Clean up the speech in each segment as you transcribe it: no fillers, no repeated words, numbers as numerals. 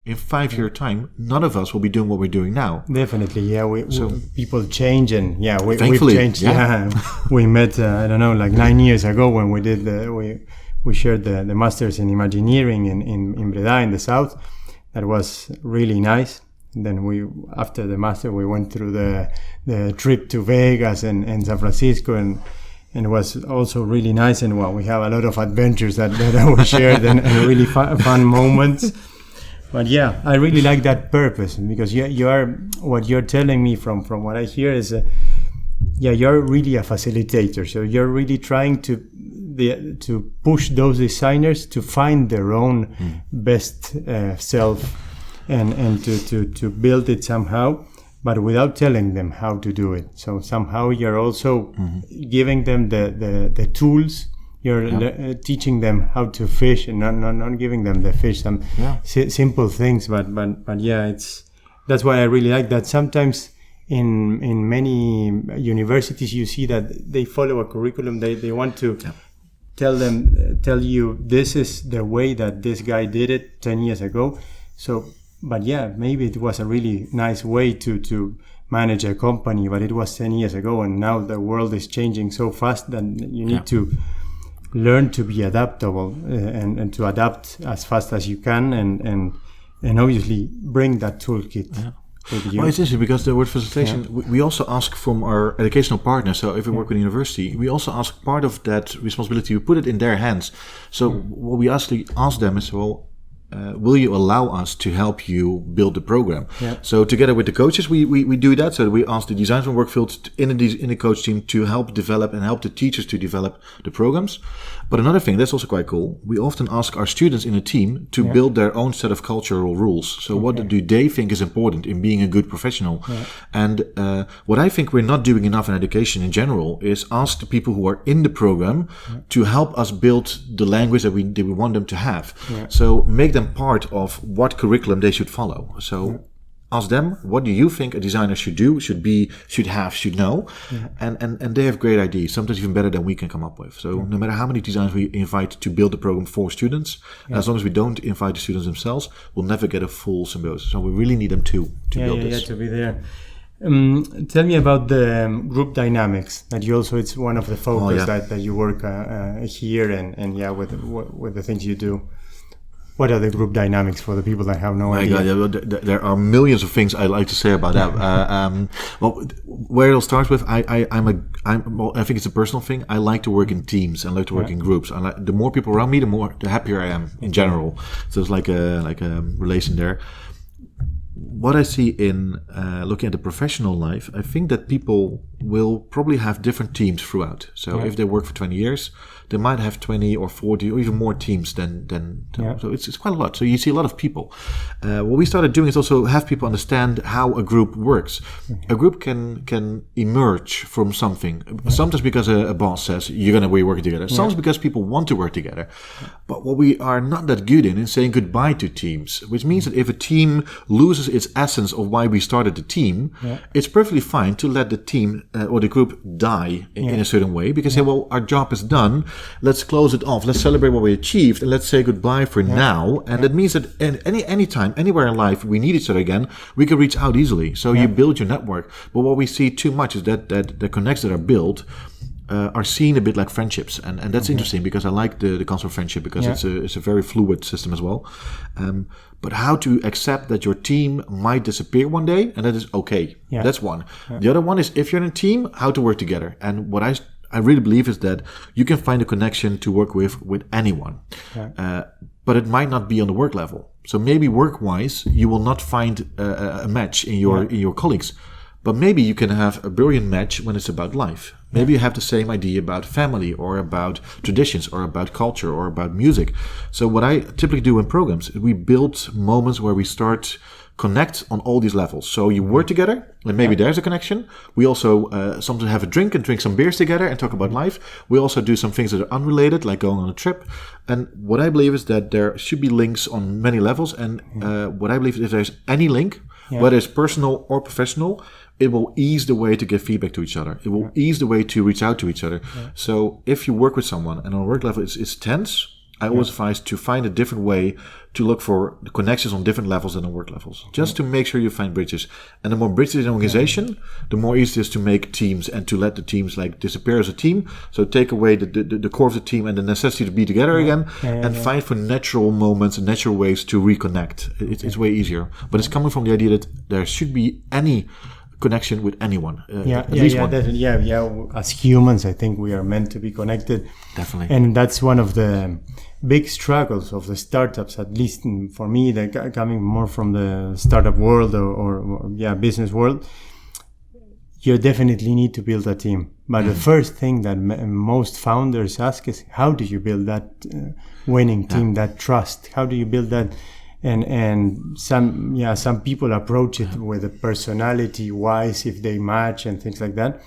in 5-year time, none of us will be doing what we're doing now. Definitely, yeah. People change, and we've changed. Yeah. We met, 9 years ago when we did we shared the masters in Imagineering in Breda in the south. That was really nice. And then after the master, we went through the trip to Vegas and San Francisco, and it was also really nice. And we have a lot of adventures that we shared and really fun moments. But yeah, I really like that purpose, because what you're telling me from what I hear is, you're really a facilitator. So you're really trying to push those designers to find their own best self and to build it somehow, but without telling them how to do it. So somehow you're also giving them the tools. You're teaching them how to fish, and not giving them the fish, some simple things. But that's why I really like that. Sometimes in many universities, you see that they follow a curriculum. They want to tell you this is the way that this guy did it 10 years ago. So, but maybe it was a really nice way to manage a company, but it was 10 years ago, and now the world is changing so fast that you need to learn to be adaptable and to adapt as fast as you can, and obviously bring that toolkit with you. Well, it's interesting because the word facilitation, we also ask from our educational partners. So if we work with a university, we also ask part of that responsibility, we put it in their hands. So what we actually ask them is, will you allow us to help you build the program? So together with the coaches, we do that. So we ask the designers from Workfield in the coach team to help develop and help the teachers to develop the programs. But another thing that's also quite cool, we often ask our students in a team to build their own set of cultural rules. So what do they think is important in being a good professional? And what I think we're not doing enough in education in general is ask the people who are in the program to help us build the language that we want them to have. So make them part of what curriculum they should follow. So ask them, what do you think a designer should do, should know? And they have great ideas, sometimes even better than we can come up with. So no matter how many designers we invite to build the program for students, as long as we don't invite the students themselves, we'll never get a full symbiosis. So we really need them to build this. To be there. Tell me about the group dynamics. That you also, it's one of the focus that you work here and with the things you do. What are the group dynamics for the people that have no idea? God, there are millions of things I like to say about that. Where it'll start with, I think it's a personal thing. I like to work in teams. I like to work in groups. The more people around me, the happier I am in general. So it's like a relation there. What I see in looking at the professional life, I think that people will probably have different teams throughout. So if they work for 20 years, they might have 20 or 40 or even more teams than so it's quite a lot. So you see a lot of people. What we started doing is also have people understand how a group works. A group can emerge from something. Sometimes because a boss says you're going to be working together. Sometimes because people want to work together. But what we are not that good in is saying goodbye to teams, which means that if a team loses its essence of why we started the team, it's perfectly fine to let the team or the group die in a certain way, because our job is done. Let's close it off. Let's celebrate what we achieved, and let's say goodbye for now. And that means that any time, anywhere in life, we need each other again, we can reach out easily. So you build your network. But what we see too much is that the connects that are built are seen a bit like friendships, and that's interesting, because I like the concept of friendship, because it's a very fluid system as well. But how to accept that your team might disappear one day, and that is okay. That's one. The other one is, if you're in a team, how to work together. And what I really believe is that you can find a connection to work with anyone, but it might not be on the work level. So maybe work-wise, you will not find a match in your colleagues. But maybe you can have a brilliant match when it's about life. Maybe you have the same idea about family, or about traditions, or about culture, or about music. So what I typically do in programs is we build moments where we start connect on all these levels. So you work together, and maybe there's a connection. We also sometimes have a drink and drink some beers together and talk about life. We also do some things that are unrelated, like going on a trip. And what I believe is that there should be links on many levels. And what I believe is, if there's any link, whether it's personal or professional, it will ease the way to give feedback to each other. It will ease the way to reach out to each other. So if you work with someone and on a work level it's tense, I always advise to find a different way to look for the connections on different levels than on work levels, just to make sure you find bridges. And the more bridges in an organization, the more easy it is to make teams and to let the teams like disappear as a team. So take away the core of the team and the necessity to be together again, and find for natural moments and natural ways to reconnect. It's way easier. But it's coming from the idea that there should be any connection with anyone. At least one. As humans, I think we are meant to be connected. Definitely. And that's one of the big struggles of the startups, at least for me, that coming more from the startup world or business world. You definitely need to build a team. But the first thing that most founders ask is, how do you build that winning team, that trust? How do you build that? And some people approach it with a personality wise, if they match and things like that.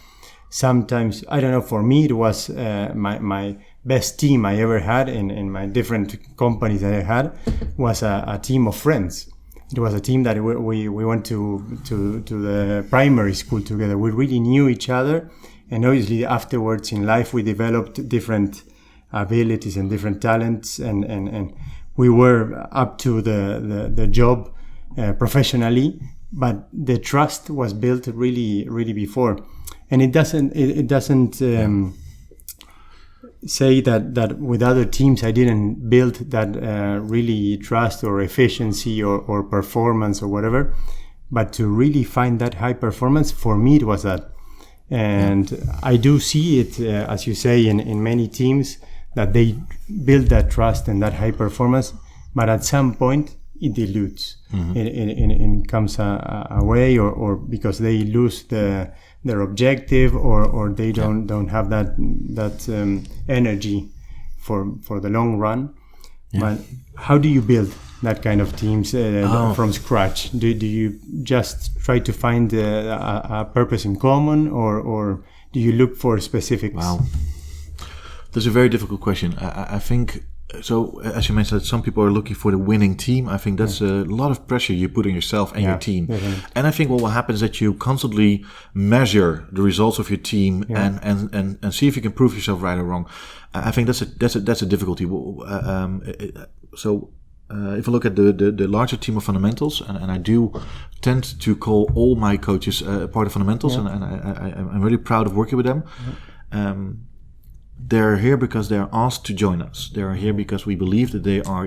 Sometimes, I don't know, for me it was my best team I ever had in my different companies that I had was a team of friends. It was a team that we went to the primary school together. We really knew each other, and obviously afterwards in life we developed different abilities and different talents, and we were up to the job professionally, but the trust was built really before. And it doesn't say that with other teams I didn't build that really trust or efficiency or performance or whatever, but to really find that high performance, for me it was that. And I do see it, as you say, in many teams, that they build that trust and that high performance, but at some point it dilutes. It comes away, or because they lose their objective, or they don't have that energy for the long run. But how do you build that kind of teams from scratch? Do you just try to find a purpose in common, or do you look for specifics? Wow. That's a very difficult question. I think, so as you mentioned, that some people are looking for the winning team. I think that's a lot of pressure you put on yourself and your team. And I think what will happen is that you constantly measure the results of your team and see if you can prove yourself right or wrong. I think that's a difficulty. So if I look at the larger team of fundamentals, and I do tend to call all my coaches part of fundamentals, and I'm really proud of working with them. They're here because they're asked to join us. They're here because we believe that they are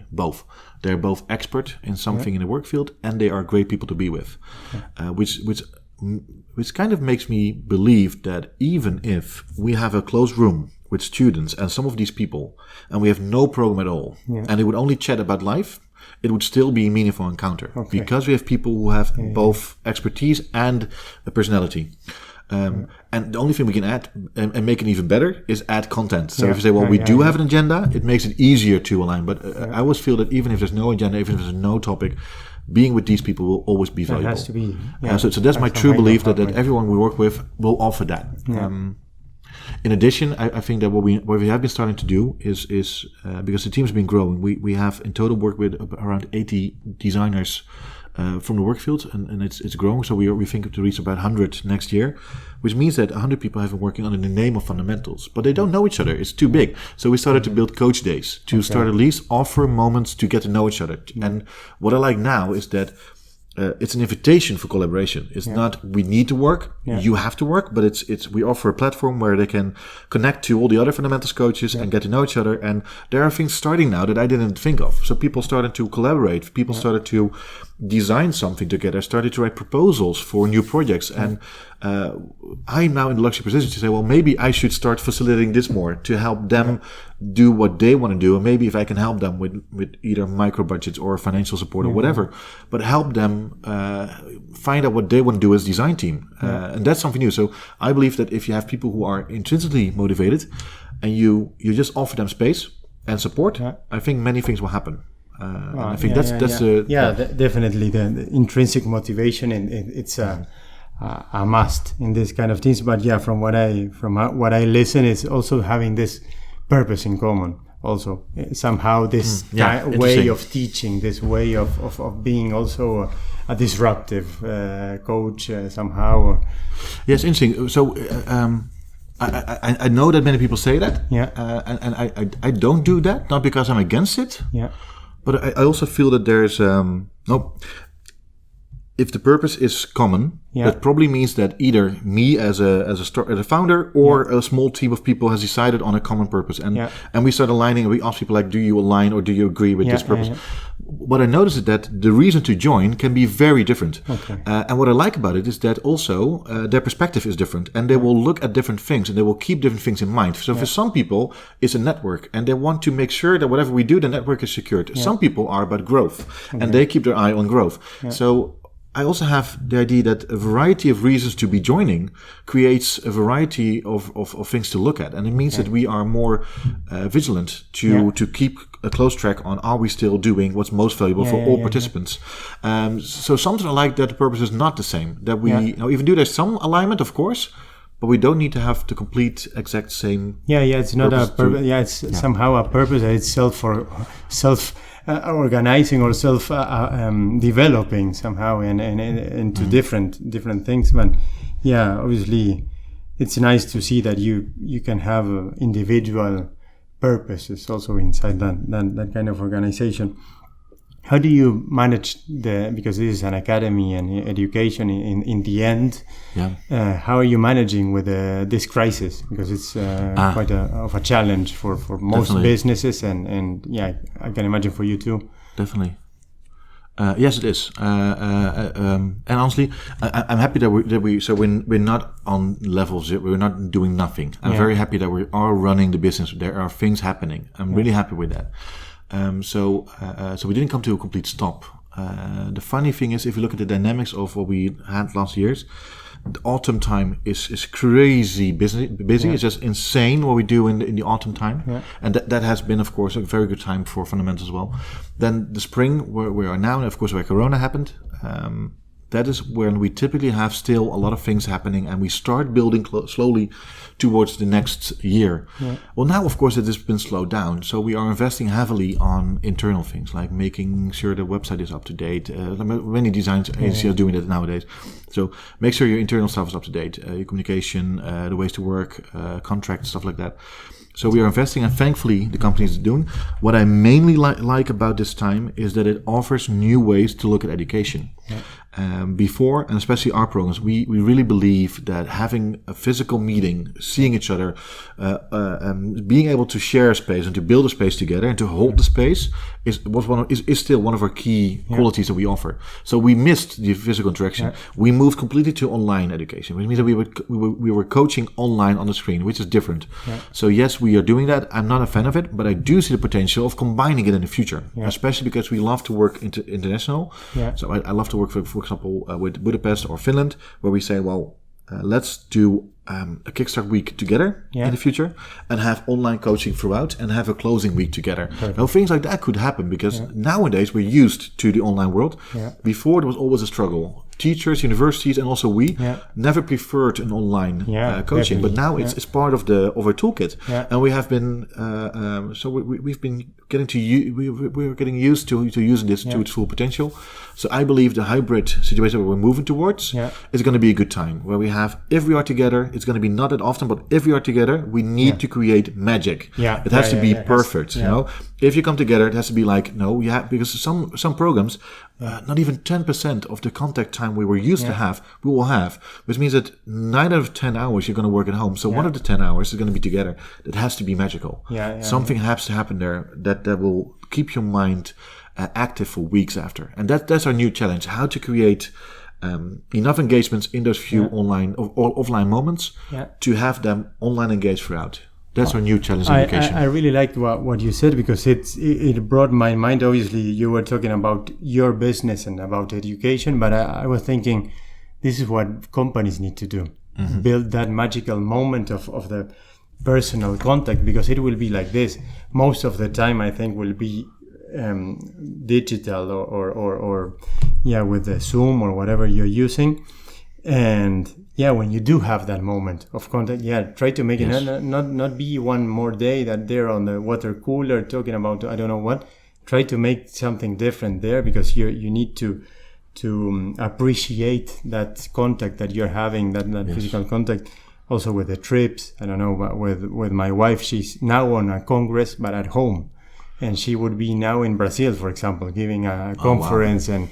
both. They're both expert in something in the work field, and they are great people to be with, which kind of makes me believe that even if we have a closed room with students and some of these people, and we have no program at all, and they would only chat about life, it would still be a meaningful encounter because we have people who have both expertise and a personality. And the only thing we can add and make it even better is add content. So if you say, well, we do have an agenda, it makes it easier to align. But I always feel that even if there's no agenda, even if there's no topic, being with these people will always be valuable. It has to be. So that's my true belief that everyone we work with will offer that. In addition, I think that what we have been starting to do is because the team's been growing, we have in total worked with around 80 designers from the work field, and it's growing. So we think to reach about 100 next year, which means that 100 people have been working under the name of fundamentals, but they don't know each other. It's too big. So we started to build coach days to start at least offer moments to get to know each other. And what I like now is that it's an invitation for collaboration. It's not we need to work, you have to work, but it's we offer a platform where they can connect to all the other fundamentals coaches and get to know each other. And there are things starting now that I didn't think of. So people started to collaborate. People started to design something together, started to write proposals for new projects. And I'm now in the luxury position to say, well, maybe I should start facilitating this more to help them do what they want to do. And maybe if I can help them with either micro budgets or financial support or whatever, but help them find out what they want to do as design team. And that's something new. So I believe that if you have people who are intrinsically motivated and you just offer them space and support, I think many things will happen. I think that's definitely the intrinsic motivation, and it's a must in this kind of things. But from what I listen, is also having this purpose in common. Also, somehow this way of teaching, this way of being also a disruptive coach somehow. Yes, interesting. So I know that many people say that, Yeah. and I don't do that, not because I'm against it, Yeah. but I also feel that there's if the purpose is common, that probably means that either me as a founder or a small team of people has decided on a common purpose, and we start aligning. And we ask people like, do you align or do you agree with this purpose? What I notice is that the reason to join can be very different. Okay. And what I like about it is that also their perspective is different, and they will look at different things, and they will keep different things in mind. So for some people, it's a network, and they want to make sure that whatever we do, the network is secured. Some people are about growth, and they keep their eye on growth. So I also have the idea that a variety of reasons to be joining creates a variety of things to look at. And it means that we are more vigilant to keep a close track on, are we still doing what's most valuable for all participants. So something like that, the purpose is not the same. That we even do there's some alignment, of course, but we don't need to have the complete exact same. It's not a purpose. It's somehow a purpose that it's self organizing or self developing somehow and into different things. But obviously it's nice to see that you can have individual purposes also inside that kind of organization. How do you manage because this is an academy and education in the end? How are you managing with this crisis? Because it's quite of a challenge for most businesses and I can imagine for you too. Definitely. Yes, it is. And honestly, I'm happy that we're not on level zero. We're not doing nothing. I'm very happy that we are running the business. There are things happening. I'm really happy with that. So we didn't come to a complete stop. The funny thing is, if you look at the dynamics of what we had last years, the autumn time is crazy busy. It's just insane what we do in the autumn time, and that has been, of course, a very good time for fundamentals as well. Then the spring, where we are now, and of course where Corona happened, that is when we typically have still a lot of things happening, and we start building slowly towards the next year. Well, now, of course, it has been slowed down. So we are investing heavily on internal things, like making sure the website is up to date. Many design agencies are doing that nowadays. So make sure your internal stuff is up to date, your communication, the ways to work, contracts, stuff like that. So we are investing, and thankfully the company is doing. What I mainly like about this time is that it offers new ways to look at education. Before, and especially our programs, we really believe that having a physical meeting, seeing each other, being able to share a space and to build a space together and to hold the space is still one of our key qualities that we offer. So we missed the physical interaction. We moved completely to online education, which means that we were coaching online on the screen, which is different. So yes, we are doing that. I'm not a fan of it, but I do see the potential of combining it in the future, especially because we love to work international. So I love to work, for example, with Budapest or Finland, where we say, well, let's do a Kickstart week together in the future and have online coaching throughout and have a closing week together. Now, things like that could happen because nowadays we're used to the online world. Before, there was always a struggle. Teachers, universities, and also we never preferred an online coaching, but now it's part of our toolkit, and we have been we've been we're getting used to using this to its full potential. So I believe the hybrid situation where we're moving towards is going to be a good time where we have, if we are together, it's going to be not that often, but if we are together, we need to create magic. It has to be perfect. You know, if you come together, it has to be like because some programs. Not even 10% of the contact time we were used to have, we will have, which means that 9 out of 10 hours you're going to work at home. So one of the 10 hours is going to be together. That has to be magical. Something has to happen there that will keep your mind active for weeks after. And that's our new challenge: how to create enough engagements in those few online or offline moments to have them online engaged throughout. That's our new challenge in education. I really liked what you said because it brought my mind. Obviously, you were talking about your business and about education, but I was thinking this is what companies need to do. Build that magical moment of the personal contact, because it will be like this. Most of the time, I think, will be digital or with the Zoom or whatever you're using. And when you do have that moment of contact, try to make it not be one more day that they're on the water cooler talking about I don't know what. Try to make something different there, because you need to appreciate that contact that you're having, that physical contact. also with the trips. I don't know, but with my wife, she's now on a congress, but at home. And she would be now in Brazil, for example, giving a conference. Wow.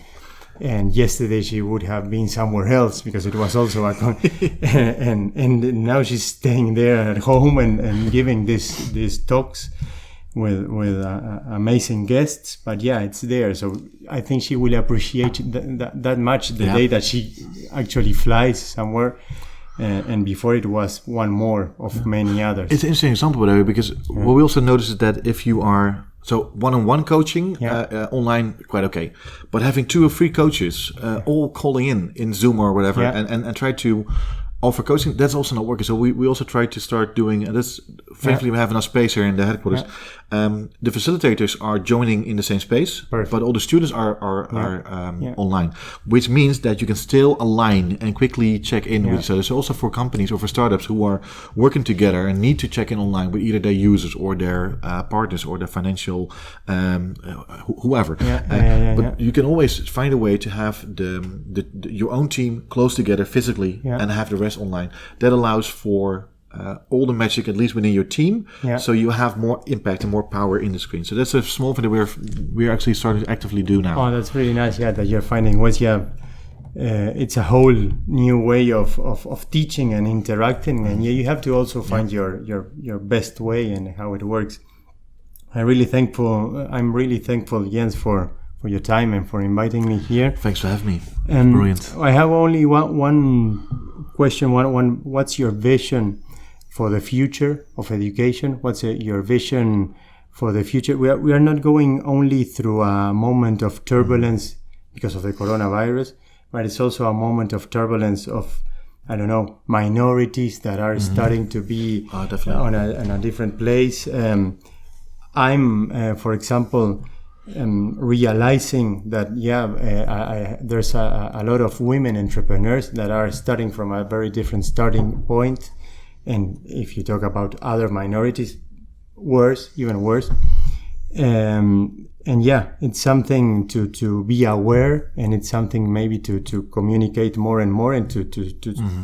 And yesterday she would have been somewhere else because it was also and now she's staying there at home and giving these talks with amazing guests. But yeah, it's there. So I think she will appreciate that much the day that she actually flies somewhere. And before it was one more of many others. It's an interesting example, by the way, because what we also notice is that if you are one-on-one coaching online, quite okay, but having 2 or 3 coaches all calling in Zoom or whatever, and try to offer coaching, that's also not working. So we also try to start doing, and that's thankfully we have enough space here in the headquarters. The facilitators are joining in the same space, but all the students are online, which means that you can still align and quickly check in with each other. So also for companies or for startups who are working together and need to check in online with either their users or their partners or their financial whoever. But you can always find a way to have your own team close together physically and have the rest online. That allows for all the magic, at least within your team, so you have more impact and more power in the screen. So that's a small thing that we're actually starting to actively do now. Oh, that's really nice. Yeah, that you're finding ways. It's a whole new way of teaching and interacting, and you have to also find your best way and how it works. I'm really thankful, Jens, for your time and for inviting me here. Thanks for having me. Brilliant. I have only one question. What's your vision for the future of education? What's your vision for the future? We are not going only through a moment of turbulence because of the coronavirus, but it's also a moment of turbulence of, I don't know, minorities that are starting to be on a different place. I'm, for example, realizing that there's a lot of women entrepreneurs that are starting from a very different starting point, and if you talk about other minorities, even worse. It's something to be aware, and it's something maybe to communicate more and more, and to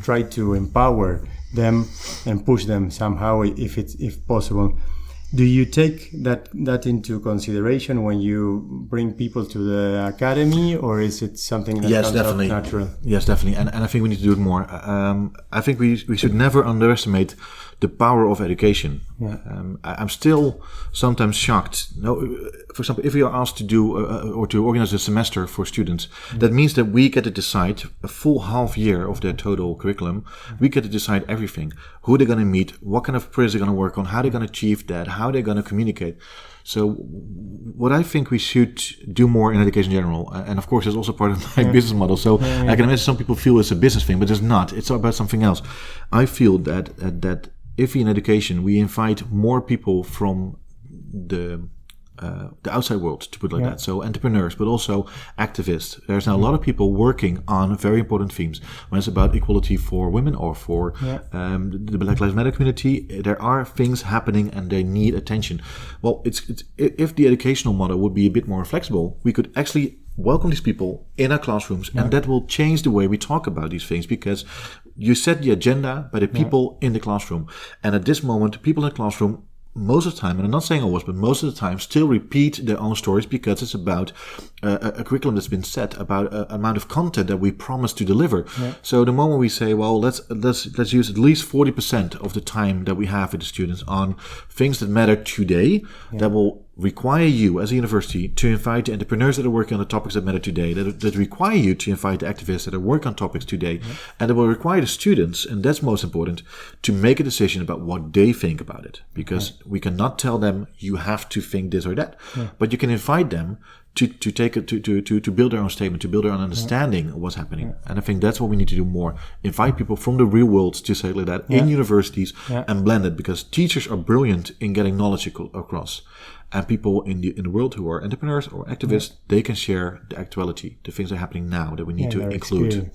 try to empower them and push them somehow if possible. Do you take that into consideration when you bring people to the academy, or is it something that comes out natural? Yes, definitely. And I think we need to do it more. I think we should never underestimate the power of education. I'm still sometimes shocked. For example, if we are asked to do or to organize a semester for students, that means that we get to decide a full half year of their total curriculum. We get to decide everything: who they're going to meet, what kind of projects they're going to work on, how they're going to achieve that, how they're going to communicate. So what I think we should do more in education in general, and of course it's also part of my business model. So I can imagine some people feel it's a business thing, but it's not. It's about something else. I feel that if in education we invite more people from the outside world, to put it like that, so entrepreneurs, but also activists. There's now a lot of people working on very important themes. When it's about equality for women or for the Black Lives Matter community, there are things happening and they need attention. Well, it's if the educational model would be a bit more flexible, we could actually welcome these people in our classrooms, and that will change the way we talk about these things, because you set the agenda by the people in the classroom. And at this moment, people in the classroom, most of the time, and I'm not saying always, but most of the time, still repeat their own stories because it's about a curriculum that's been set, about an amount of content that we promise to deliver. So the moment we say, well, let's use at least 40% of the time that we have with the students on things that matter today, that will require you as a university to invite the entrepreneurs that are working on the topics that matter today, that require you to invite the activists that are working on topics today, and it will require the students, and that's most important, to make a decision about what they think about it, because we cannot tell them you have to think this or that, but you can invite them to take it to build their own statement, to build their own understanding of what's happening. And I think that's what we need to do more. Invite people from the real world, to say it like that, in universities, and blend it, because teachers are brilliant in getting knowledge across. And people in the world who are entrepreneurs or activists, they can share the actuality, the things that are happening now that we need to include.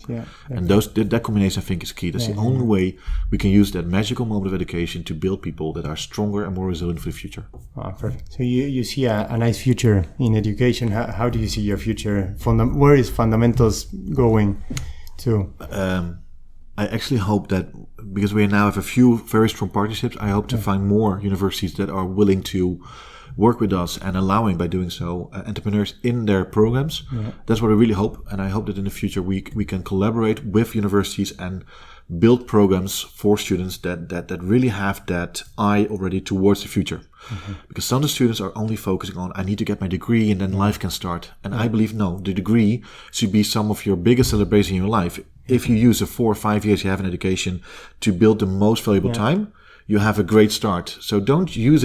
And that combination, I think, is key. That's the only way we can use that magical moment of education to build people that are stronger and more resilient for the future. Oh, perfect. So you see a nice future in education. How do you see your future? Where is fundamentals going to? I actually hope that, because we now have a few very strong partnerships, I hope to find more universities that are willing to work with us and allowing, by doing so, entrepreneurs in their programs. That's what I really hope, and I hope that in the future we can collaborate with universities and build programs for students that really have that eye already towards the future. Because some of the students are only focusing on, I need to get my degree and then life can start. And I believe, no, the degree should be some of your biggest celebration in your life. If you use the 4 or 5 years you have in education to build the most valuable time, you have a great start. So don't use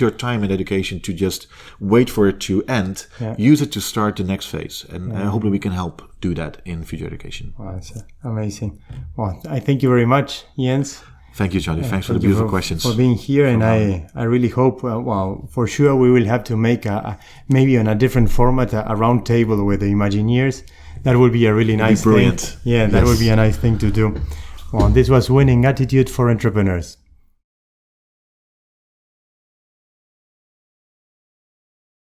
your time in education to just wait for it to end. Use it to start the next phase. And I hope that we can help do that in future education. Wow, that's amazing. Well, I thank you very much, Jens. Thank you, Charlie. Thanks for the beautiful questions. For being here. And I really hope, for sure we will have to make maybe on a different format, a round table with the Imagineers. That would be a really nice thing. Yeah, that would be a nice thing to do. Well, this was Winning Attitude for Entrepreneurs.